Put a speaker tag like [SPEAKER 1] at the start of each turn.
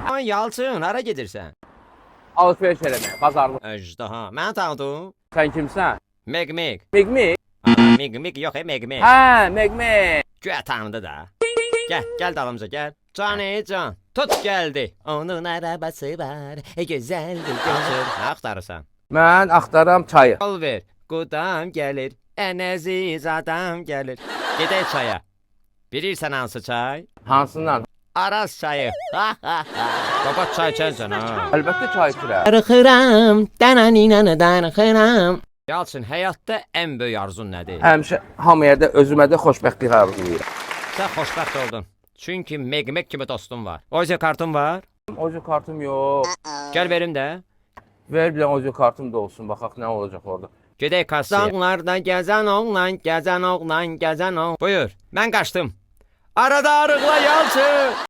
[SPEAKER 1] Aman Yalçın, hara gedirsən?
[SPEAKER 2] Alışveriş eləmək, bazarlıq.
[SPEAKER 1] Əjdaha, mən tanıdım.
[SPEAKER 2] Sən kimsən?
[SPEAKER 1] Meg.
[SPEAKER 2] Megmi?
[SPEAKER 1] Meg yox, Meg.
[SPEAKER 2] Hə, Megmi.
[SPEAKER 1] Güya tanıdı da. Gel dalımıza gel. Can, tut geldi. Onun arabası var, güzeldi gözür. Ne aktarırsan?
[SPEAKER 2] Mən axtaram çayı.
[SPEAKER 1] Al ver, qudam gəlir, ən əziz adam gəlir. Gedək çaya. Bilirsən hansı çay?
[SPEAKER 2] Hansından?
[SPEAKER 1] Araz çayı. Baba çay içərsən ha.
[SPEAKER 2] Əlbəttə çay içirəm.
[SPEAKER 1] Darıxıram, dananina darıxıram. Yalçın, həyatda ən böyük arzun nədir?
[SPEAKER 2] Həmişə hamıya da özümə də xoşbəxtlik arzulayıram.
[SPEAKER 1] Sən xoşbəxt oldun. Çünki Meg kimi dostum var. Oje kartın var.
[SPEAKER 2] Oje kartım yox.
[SPEAKER 1] Gəl verim də.
[SPEAKER 2] Ver bir oje kartım da olsun, baxaq nə olacaq orada.
[SPEAKER 1] Gedək kassaya. Dağlarda gəzən oğlan. Buyur, mən qaçdım. Arada arıqla Yalçın.